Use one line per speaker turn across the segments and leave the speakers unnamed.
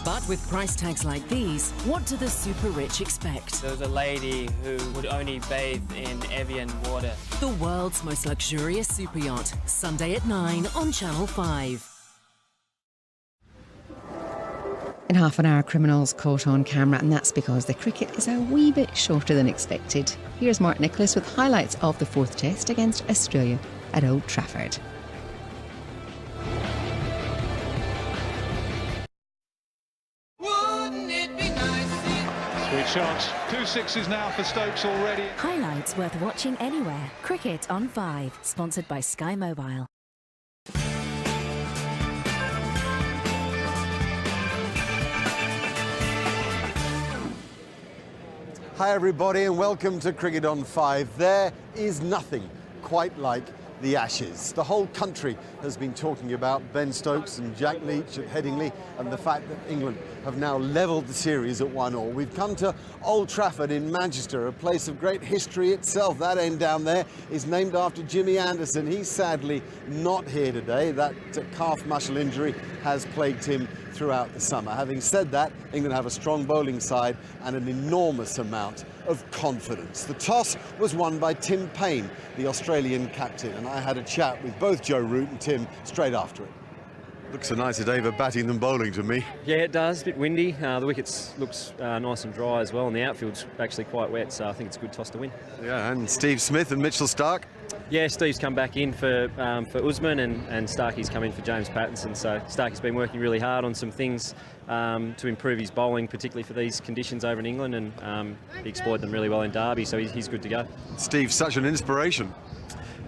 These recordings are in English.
But with price tags like these, what do the super rich expect?
There was a lady who would only bathe in Evian water.
The world's most luxurious super yacht, Sunday at 9 on Channel 5.
In half an hour, criminals caught on camera, and that's because the cricket is a wee bit shorter than expected. Here's Mark Nicholas with highlights of the fourth test against Australia at Old Trafford.
Sweet shots. 2 sixes now for Stokes already.
Highlights worth watching anywhere. Cricket on 5, sponsored by Sky Mobile.
Hi everybody and welcome to Cricket on 5. There is nothing quite like the Ashes. The whole country has been talking about Ben Stokes and Jack Leach at Headingley and the fact that England have now levelled the series at 1-1. We've come to Old Trafford in Manchester, a place of great history itself. That end down there is named after Jimmy Anderson. He's sadly not here today. That calf muscle injury has plagued him throughout the summer. Having said that, England have a strong bowling side and an enormous amount of confidence. The toss was won by Tim Paine, the Australian captain, and I had a chat with both Joe Root and Tim straight after it. Looks a nicer day for batting than bowling to me.
Yeah, it does. A bit windy. The wickets looks nice and dry as well, and the outfield's actually quite wet, so I think it's a good toss to win.
Yeah, and Steve Smith and Mitchell Starc.
Yeah, Steve's come back in for Usman, and Starkey's come in for James Pattinson. So Starkey's been working really hard on some things to improve his bowling, particularly for these conditions over in England, and he exploited them really well in Derby, so he's good to go.
Steve's such an inspiration.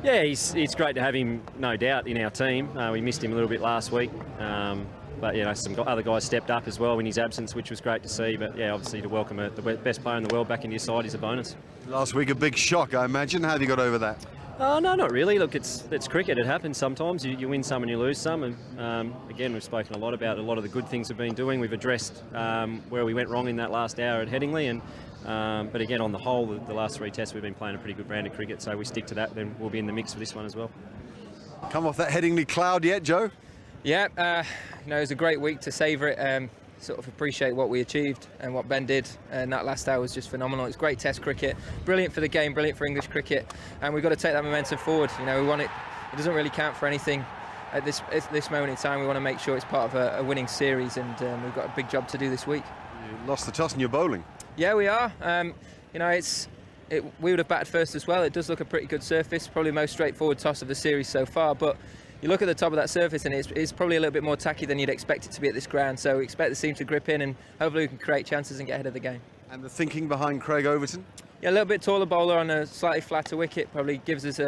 Yeah, it's great to have him, no doubt, in our team. We missed him a little bit last week, but you know, some other guys stepped up as well in his absence, which was great to see. But yeah, obviously to welcome the best player in the world back into your side is a bonus.
Last week a big shock, I imagine. How have you got over that?
No, not really. Look, it's cricket. It happens sometimes. You win some and you lose some. And again, we've spoken a lot about a lot of the good things we've been doing. We've addressed where we went wrong in that last hour at Headingley. But again, on the whole, the last 3 tests we've been playing a pretty good brand of cricket. So we stick to that. Then we'll be in the mix for this one as well.
Come off that Headingley cloud yet, Joe?
Yeah, you know, it was a great week to savour it. Sort of appreciate what we achieved and what Ben did, and that last hour was just phenomenal. It's great test cricket, brilliant for the game, brilliant for English cricket, and we've got to take that momentum forward. You know, we want it doesn't really count for anything at this moment in time. We want to make sure it's part of a winning series, and we've got a big job to do this week.
You lost the toss in your bowling. Yeah,
we are. You know, we would have batted first as well. It does look a pretty good surface, probably the most straightforward toss of the series so far, but you look at the top of that surface and it's probably a little bit more tacky than you'd expect it to be at this ground, so we expect the seam to grip in and hopefully we can create chances and get ahead of the game.
And the thinking behind Craig Overton?
Yeah, a little bit taller bowler on a slightly flatter wicket probably gives us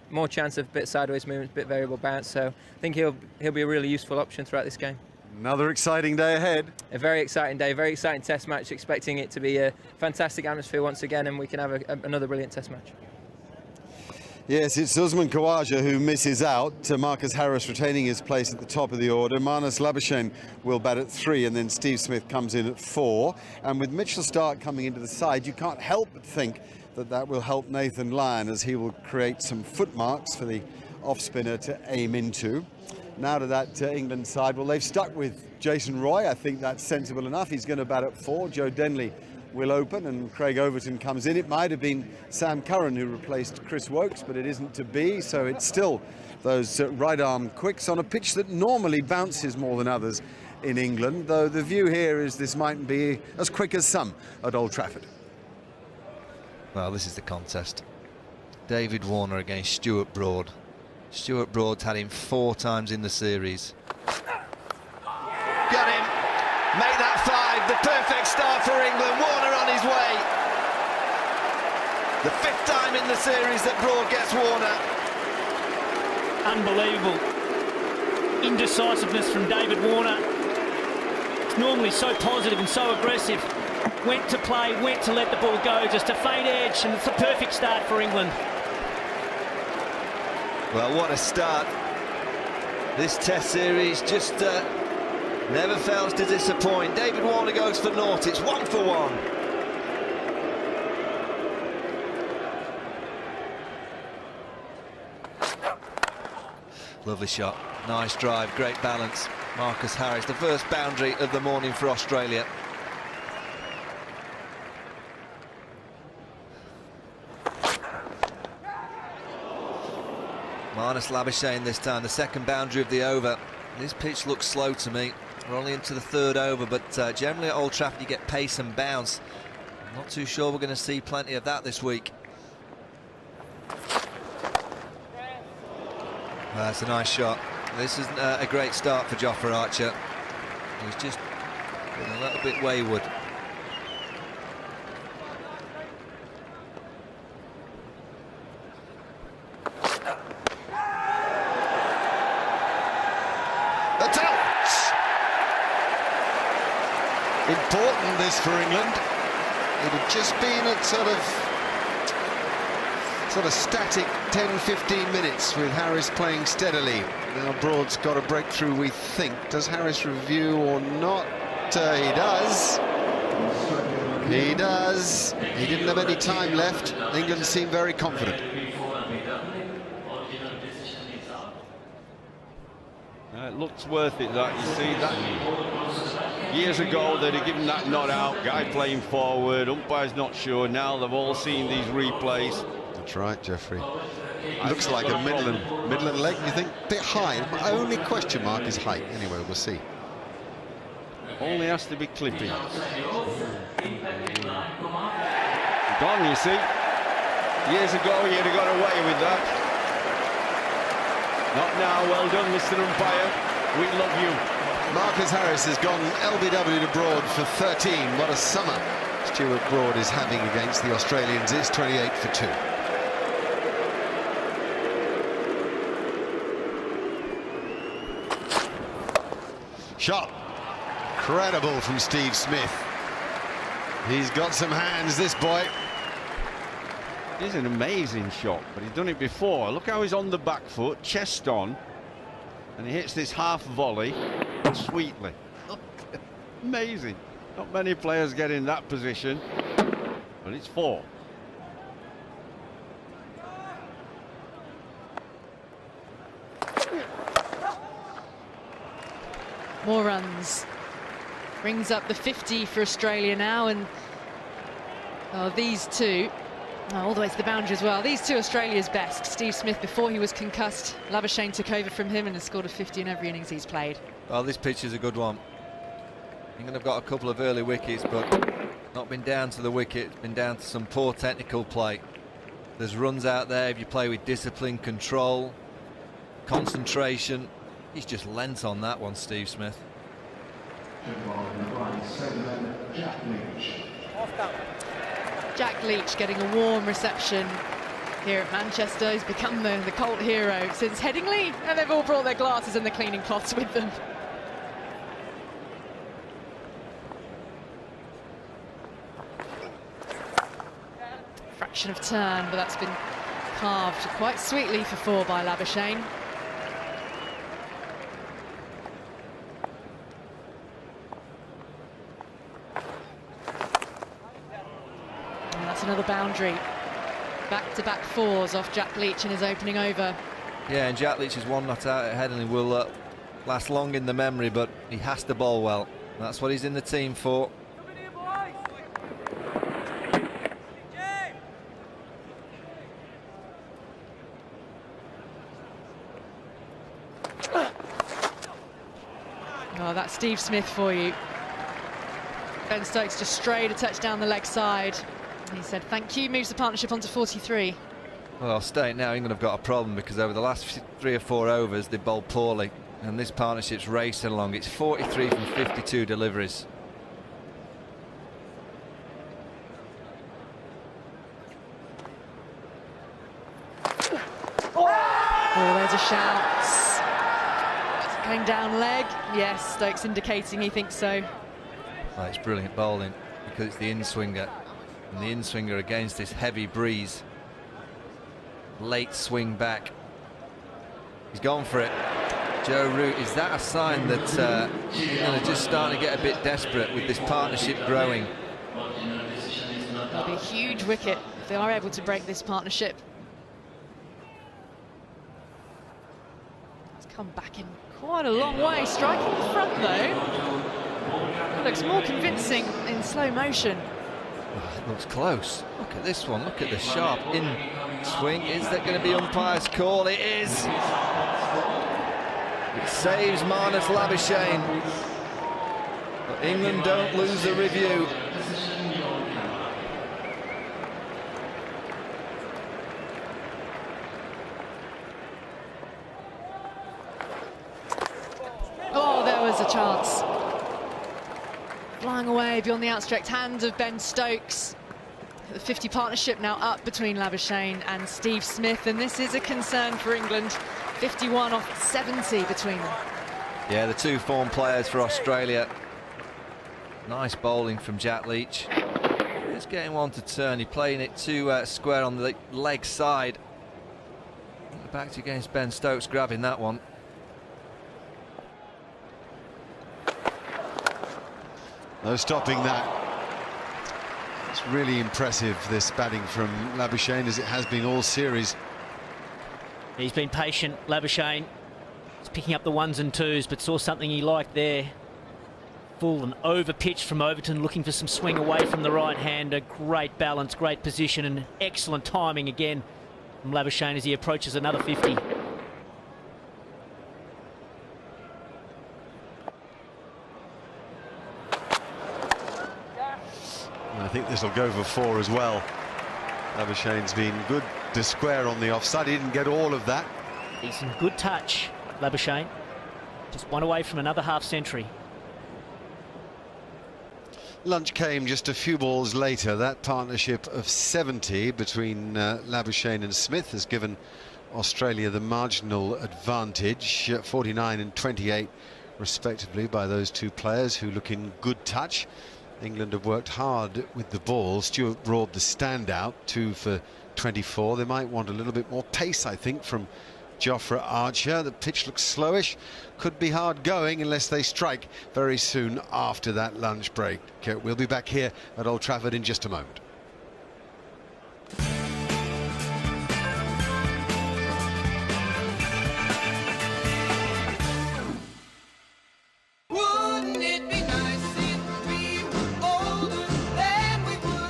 more chance of a bit sideways movement, a bit variable bounce, so I think he'll be a really useful option throughout this game.
Another exciting day ahead.
A very exciting day, very exciting test match, expecting it to be a fantastic atmosphere once again, and we can have another brilliant test match.
Yes, it's Usman Khawaja who misses out. Marcus Harris retaining his place at the top of the order. Marnus Labuschagne will bat at 3, and then Steve Smith comes in at 4. And with Mitchell Starc coming into the side, you can't help but think that will help Nathan Lyon, as he will create some footmarks for the off-spinner to aim into. Now to that England side, well, they've stuck with Jason Roy. I think that's sensible enough. He's going to bat at 4. Joe Denley will open and Craig Overton comes in. It might have been Sam Curran who replaced Chris Wokes, but it isn't to be, so it's still those right arm quicks on a pitch that normally bounces more than others in England, though the view here is this mightn't be as quick as some at Old Trafford.
Well, this is the contest. David Warner against Stuart Broad. Stuart Broad's had him 4 times in the series.
Got him. Make that 5, the perfect start for England. Warner on his way. The 5th time in the series that Broad gets Warner.
Unbelievable indecisiveness from David Warner. It's normally so positive and so aggressive. Went to play, went to let the ball go, just a faint edge, and it's a perfect start for England.
Well, what a start. This test series just never fails to disappoint. David Warner goes for naught. It's 1 for 1. Lovely shot. Nice drive. Great balance. Marcus Harris, the first boundary of the morning for Australia. Marnus Labuschagne this time, the second boundary of the over. This pitch looks slow to me. We're only into the third over, but generally at Old Trafford you get pace and bounce. I'm not too sure we're going to see plenty of that this week. That's a nice shot. This isn't a great start for Jofra Archer. He's just been a little bit wayward.
Important this for England. It had just been a sort of static 10-15 minutes with Harris playing steadily. Now Broad's got a breakthrough, we think. Does Harris review or not? He does. He does. He didn't have any time left. England seemed very confident.
It looks worth it, that. You see that. Years ago, they'd have given that not out, guy playing forward, umpire's not sure. Now they've all seen these replays.
That's right, Jeffrey. Looks like a Midland leg, you think? Bit high. My only question mark is height. Anyway, we'll see.
Only has to be clipping. Gone, you see. Years ago, you'd have got away with that. Not now. Well done, Mr. Umpire. We love you.
Marcus Harris has gone LBW to Broad for 13. What a summer Stuart Broad is having against the Australians. It's 28 for 2. Shot. Incredible from Steve Smith. He's got some hands, this boy.
It's an amazing shot, but he's done it before. Look how he's on the back foot, chest on, and he hits this half volley sweetly. Amazing. Not many players get in that position, but it's 4.
More runs. Brings up the 50 for Australia now, and these two, all the way to the boundary as well. These two Australia's best. Steve Smith, before he was concussed, Labuschagne took over from him and has scored a 50 in every innings he's played.
Well, this pitch is a good one. England have got a couple of early wickets, but not been down to the wicket. It's been down to some poor technical play. There's runs out there if you play with discipline, control, concentration. He's just lent on that one, Steve Smith.
Jack Leach getting a warm reception here at Manchester. He's become the cult hero since Headingley, and they've all brought their glasses and their cleaning cloths with them. Fraction of turn, but that's been carved quite sweetly for 4 by Labuschagne. Another boundary. Back-to-back 4s off Jack Leach in his opening over.
Yeah, and Jack Leach's one not out at Headingley will last long in the memory, but he has to bowl well. That's what he's in the team for.
Oh, that's Steve Smith for you. Ben Stokes just strayed a touch down the leg side. He said thank you, moves the partnership on to 43.
Well, I'll state now, England have got a problem because over the last 3 or 4 overs they bowled poorly, and this partnership's racing along. It's 43 from 52 deliveries.
Oh, there's a shout. It's going down leg. Yes, Stokes indicating he thinks so.
Oh, it's brilliant bowling because it's the in-swinger. And the in-swinger against this heavy breeze. Late swing back. He's gone for it. Joe Root, is that a sign that England are just starting to get a bit desperate with this partnership growing?
It'll be a huge wicket if they are able to break this partnership. It's come back in Quite a long way, striking the front though. It looks more convincing in slow motion.
Oh, it looks close. Look at this one, look at the sharp in swing. Is that going to be umpire's call? It is. It saves Marnus Labuschagne. But England don't lose the review.
Oh, there was a chance. Flying away beyond the outstretched hand of Ben Stokes. The 50 partnership now up between Labuschagne and Steve Smith, and this is a concern for England. 51 off 70 between them.
Yeah, the two form players for Australia. Nice bowling from Jack Leach. Just getting one to turn. He's playing it too square on the leg side. Back to against Ben Stokes, grabbing that one.
No stopping that. It's really impressive, this batting from Labuschagne, as it has been all series.
He's been patient, Labuschagne. He's picking up the ones and twos, but saw something he liked there. Full and over pitched from Overton, looking for some swing away from the right-hander. Great balance, great position, and excellent timing again from Labuschagne as he approaches another 50.
I think this will go for 4 as well. Labuschagne's been good to square on the offside. He didn't get all of that.
He's in good touch, Labuschagne. Just one away from another half-century.
Lunch came just a few balls later. That partnership of 70 between Labuschagne and Smith has given Australia the marginal advantage, 49 and 28 respectively by those two players who look in good touch. England have worked hard with the ball. Stuart Broad the standout, 2 for 24. They might want a little bit more pace, I think, from Jofra Archer. The pitch looks slowish. Could be hard going unless they strike very soon after that lunch break. We'll be back here at Old Trafford in just a moment.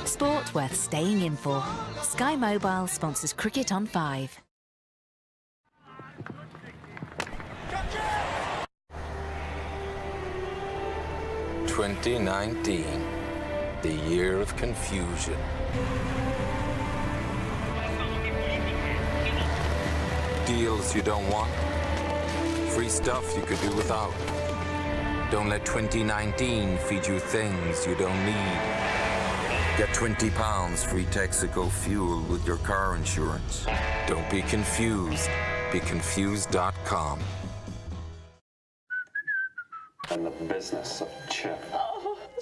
Sport worth staying in for. Sky Mobile sponsors Cricket on 5.
"2019, the year of confusion. Deals you don't want, free stuff you could do without. Don't let 2019 feed you things you don't need. Get £20 free Texaco fuel with your car insurance. Don't be confused. Be confused.com.
In the business of chip.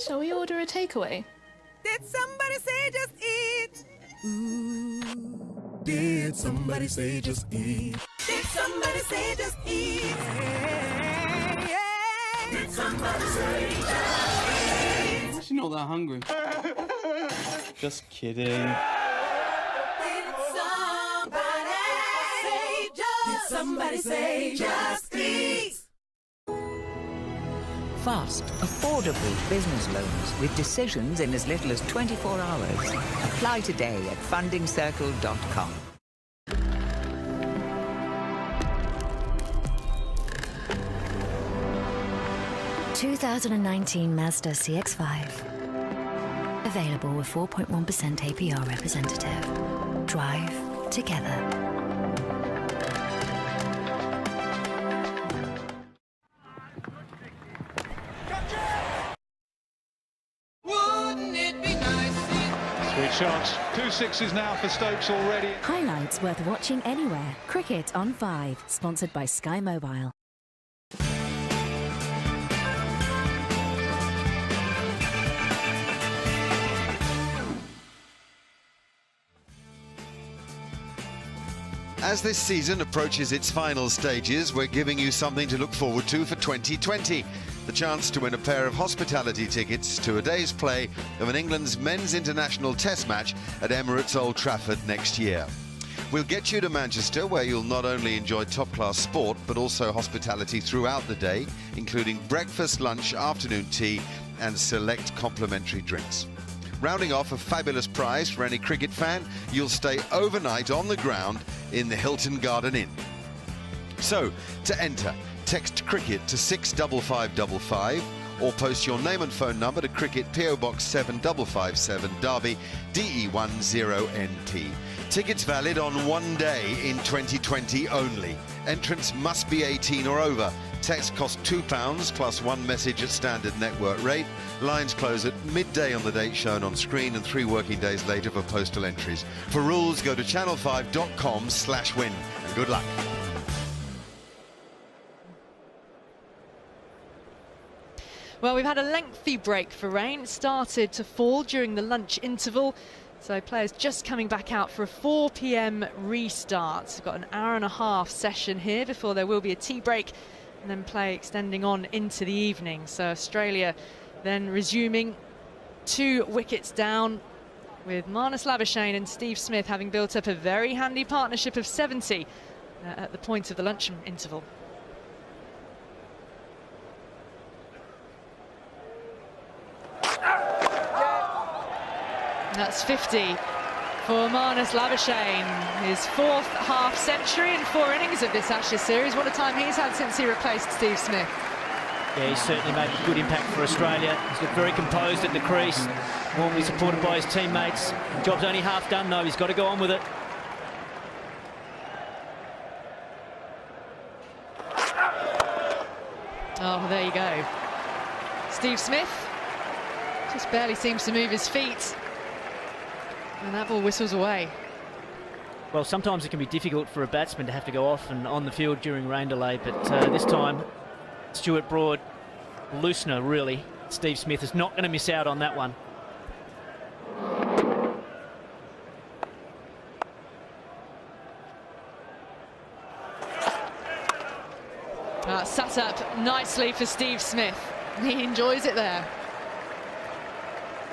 Shall we order a takeaway?
Did somebody say just eat? Ooh, did somebody say just eat? Did somebody say just eat? Yeah, yeah. Did somebody say just eat?
I'm actually not that hungry. Just kidding.
Did somebody say just eat?
Fast, affordable business loans with decisions in as little as 24 hours. Apply today at fundingcircle.com.
...2019 Mazda CX-5. Available with 4.1% APR representative. Drive together.
Sweet chance. 2 sixes now for Stokes already.
Highlights worth watching anywhere. Cricket on 5. Sponsored by Sky Mobile.
As this season approaches its final stages, we're giving you something to look forward to for 2020. The chance to win a pair of hospitality tickets to a day's play of an England's men's international test match at Emirates Old Trafford next year. We'll get you to Manchester, where you'll not only enjoy top-class sport, but also hospitality throughout the day, including breakfast, lunch, afternoon tea, and select complimentary drinks. Rounding off a fabulous prize for any cricket fan, you'll stay overnight on the ground in the Hilton Garden Inn. So, to enter, text cricket to 65555 or post your name and phone number to Cricket PO Box 7557 Derby DE10NT. Tickets valid on one day in 2020 only. Entrance must be 18 or over. Text costs £2 plus one message at standard network rate. Lines close at midday on the date shown on screen and 3 working days later for postal entries. For rules, go to channel5.com/win. And good luck.
Well, we've had a lengthy break for rain. It started to fall during the lunch interval. So players just coming back out for a 4 p.m. restart. We've got an hour-and-a-half session here before there will be a tea break and then play extending on into the evening. So Australia then resuming 2 wickets down, with Marnus Labuschagne and Steve Smith having built up a very handy partnership of 70 at the point of the lunch interval. That's 50 for Marnus Labuschagne, his 4th half-century and 4 innings of this Ashes series. What a time he's had since he replaced Steve Smith.
Yeah, he's certainly made a good impact for Australia. He's looked very composed at the crease, warmly supported by his teammates. Job's only half done, though. He's got to go on with it.
Oh, well, there you go. Steve Smith just barely seems to move his feet. And that ball whistles away.
Well, sometimes it can be difficult for a batsman to have to go off and on the field during rain delay, but this time, Stuart Broad, loosener really. Steve Smith is not going to miss out on that one.
Sat up nicely for Steve Smith. He enjoys it there.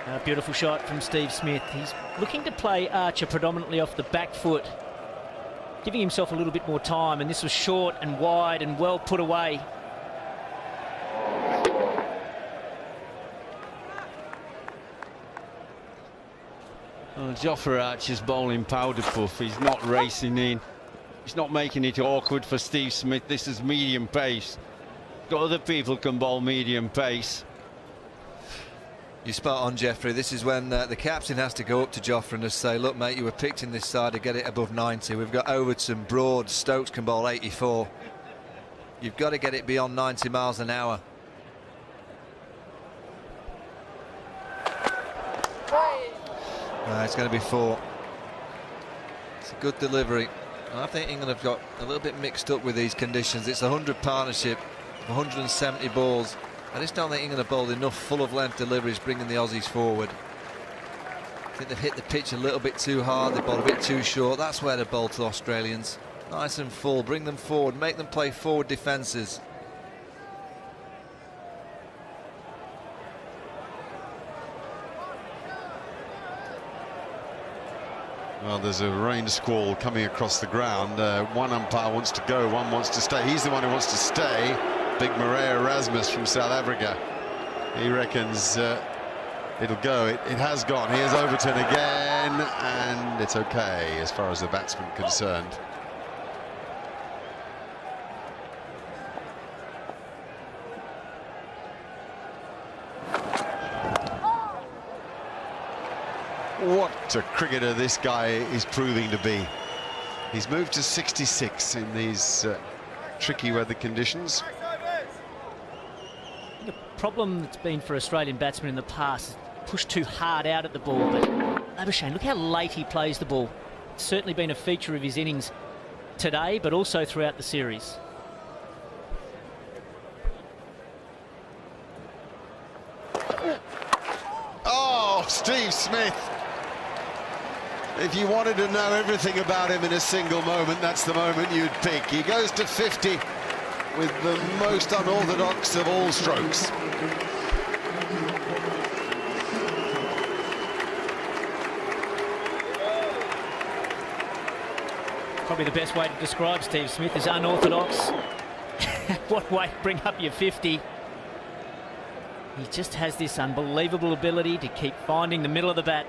A beautiful shot from Steve Smith. He's looking to play Archer predominantly off the back foot, giving himself a little bit more time, and this was short and wide and well put away.
Well, Jofra Archer's bowling powder puff. He's not racing in. He's not making it awkward for Steve Smith. This is medium pace. Got other people can bowl medium pace.
You're spot on, Jeffrey. This is when the captain has to go up to Jofra and just say, look, mate, you were picked in this side to get it above 90. We've got Overton, Broad, Stokes can bowl 84. You've got to get it beyond 90 miles an hour. It's going to be 4. It's a good delivery. And I think England have got a little bit mixed up with these conditions. It's a 100 partnership, 170 balls. I just don't think England have bowled enough full-of-length deliveries bringing the Aussies forward. I think they've hit the pitch a little bit too hard, they've bowled a bit too short. That's where they bowl to the Australians. Nice and full, bring them forward, make them play forward defences.
Well, there's a rain squall coming across the ground. One umpire wants to go, one wants to stay. He's the one who wants to stay. Big Murray Erasmus from South Africa. He reckons it'll go. It has gone. Here's Overton again, and it's okay as far as the batsman concerned. What a cricketer this guy is proving to be. He's moved to 66 in these tricky weather conditions.
The problem that's been for Australian batsmen in the past is pushed too hard out at the ball, but Labuschagne, look how late he plays the ball. It's certainly been a feature of his innings today, but also throughout the series.
Oh, Steve Smith. If you wanted to know everything about him in a single moment, that's the moment you'd pick. He goes to 50 with the most unorthodox of all strokes.
probably the best way to describe Steve Smith is unorthodox. What way to bring up your 50. He just has this unbelievable ability to keep finding the middle of the bat.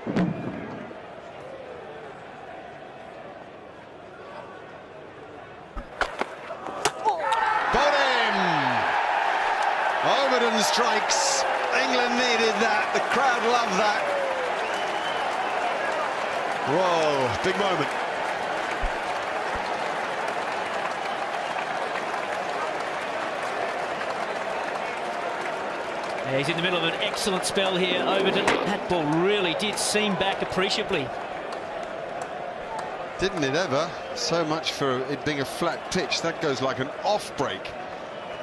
Got him! Overton strikes. England needed that. The crowd loved that. Whoa, big moment.
Yeah, he's in the middle of an excellent spell here, Overton. That ball really did seam back appreciably.
Didn't it ever? So much for it being a flat pitch. That goes like an off break.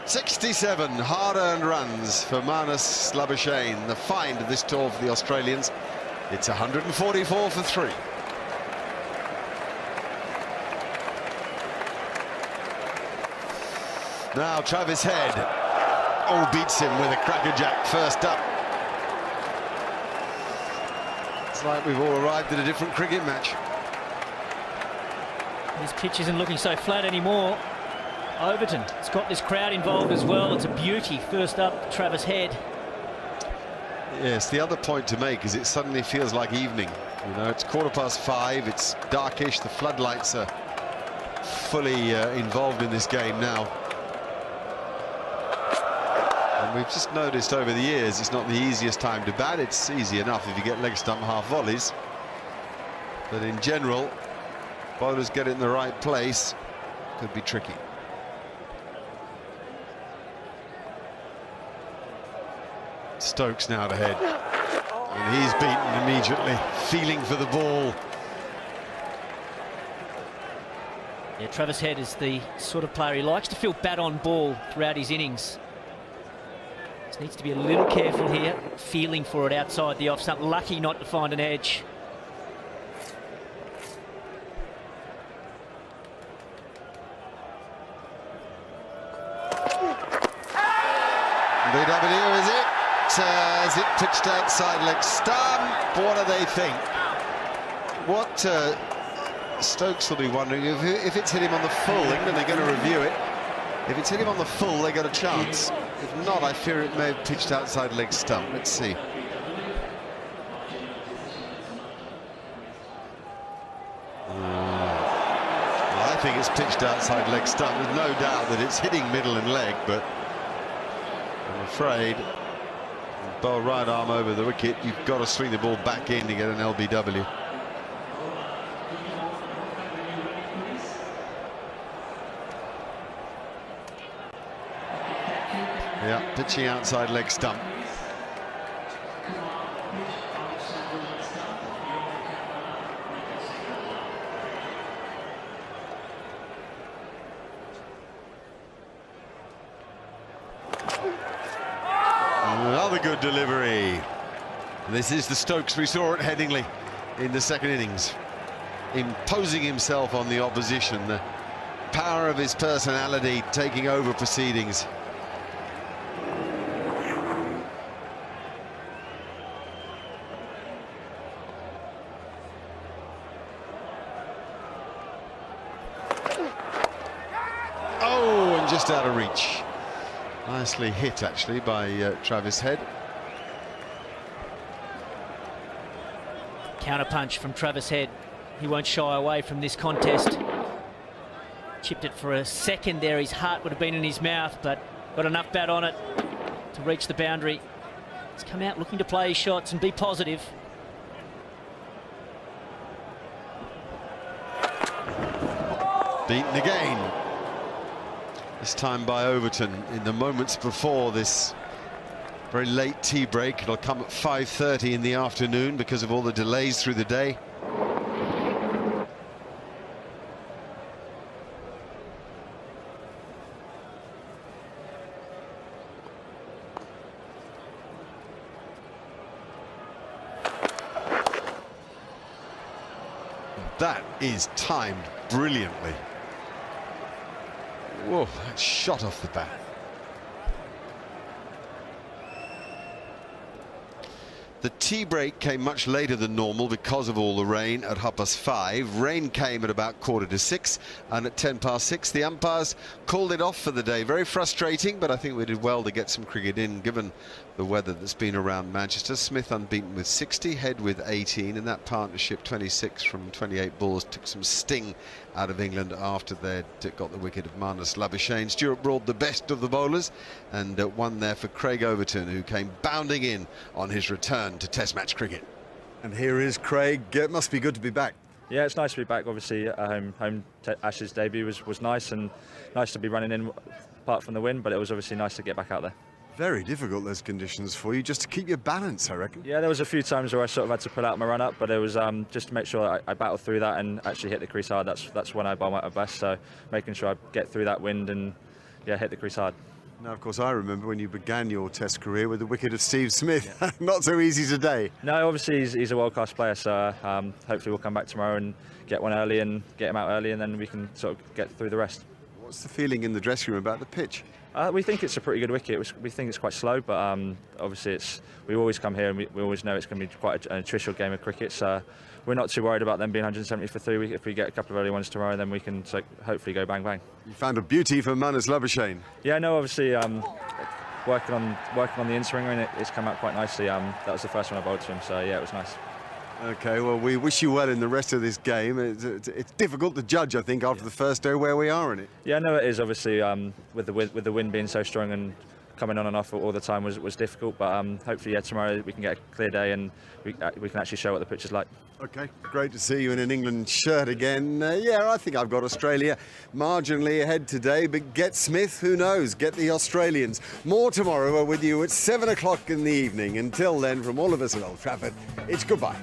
67 hard-earned runs for Marnus Labuschagne, the find of this tour for the Australians. It's 144 for 3. Now Travis Head. Oh, beats him with a crackerjack first up. It's like we've all arrived at a different cricket match.
His pitch isn't looking so flat anymore. Overton has got this crowd involved as well. It's a beauty. First up, Travis Head.
Yes, the other point to make is it suddenly feels like evening. You know, it's 5:15. It's darkish. The floodlights are fully involved in this game now. And we've just noticed over the years it's not the easiest time to bat. It's easy enough if you get leg stump half volleys. But in general, bowlers get it in the right place. Could be tricky. Stokes now to Head. And he's beaten immediately, feeling for the ball.
Yeah, Travis Head is the sort of player he likes to feel bat on ball throughout his innings. Just needs to be a little careful here, feeling for it outside the off stump. Lucky not to find an edge.
BW, is it? Is it pitched outside leg stump? What do they think? What Stokes will be wondering if it's hit him on the full. England are going to review it. If it's hit him on the full, they got a chance. If not, I fear it may have pitched outside leg stump. Let's see. Well, I think it's pitched outside leg stump. There's no doubt that it's hitting middle and leg, but I'm afraid, bowl right arm over the wicket, you've got to swing the ball back in to get an LBW. Yeah, pitching outside leg stump. Another good delivery. This is the Stokes we saw at Headingley in the second innings, imposing himself on the opposition, the power of his personality taking over proceedings. Oh, and just out of reach. Nicely hit, actually, by Travis Head.
Counterpunch from Travis Head. He won't shy away from this contest. Chipped it for a second there. His heart would have been in his mouth, but got enough bat on it to reach the boundary. He's come out looking to play his shots and be positive.
Beaten again. This time by Overton in the moments before this very late tea break. It'll come at 5:30 in the afternoon because of all the delays through the day. That is timed brilliantly. Whoa, that shot off the bat. The tea break came much later than normal because of all the rain at 5:30. Rain came at about 5:45, and at 6:10 the umpires called it off for the day. Very frustrating, but I think we did well to get some cricket in given the weather that's been around Manchester. Smith unbeaten with 60, Head with 18, and that partnership 26 from 28 balls took some sting out of England after they'd got the wicket of Marnus Labuschagne. Stuart Broad the best of the bowlers, and one there for Craig Overton, who came bounding in on his return to Test match cricket. And here is Craig. It must be good to be back.
Yeah, it's nice to be back. Obviously, home Ashes debut was nice, and nice to be running in apart from the wind, but it was obviously nice to get back out there. Very difficult, those conditions for you, just to keep your balance, I reckon. Yeah, there was a few times where I sort of had to pull out my run up, but it was just to make sure I battled through that and actually hit the crease hard. That's when I bowl at my best, so making sure I get through that wind and yeah, hit the crease hard. Now, of course, I remember when you began your Test career with the wicket of Steve Smith. Yeah. Not so easy today. No, obviously he's a world-class player, so hopefully we'll come back tomorrow and get one early and get him out early, and then we can sort of get through the rest. What's the feeling in the dressing room about the pitch? We think it's a pretty good wicket. We think it's quite slow, but obviously we always come here and we always know it's going to be quite an attritional game of cricket, so we're not too worried about them being 170 for 3. If we get a couple of early ones tomorrow, then we can hopefully go bang bang. You found a beauty for Marnus Labuschagne. Yeah, no, obviously working on the in-swinger, and it's come out quite nicely. That was the first one I bowled to him, so yeah, it was nice. OK, well, we wish you well in the rest of this game. It's difficult to judge, I think, after the first day where we are in it. Yeah, no, it is. Obviously, with the wind being so strong and coming on and off all the time was difficult. But hopefully, yeah, tomorrow we can get a clear day and we can actually show what the pitch is like. OK, great to see you in an England shirt again. Yeah, I think I've got Australia marginally ahead today, but get Smith, who knows, get the Australians. More tomorrow. We're with you at 7 o'clock in the evening. Until then, from all of us at Old Trafford, it's goodbye.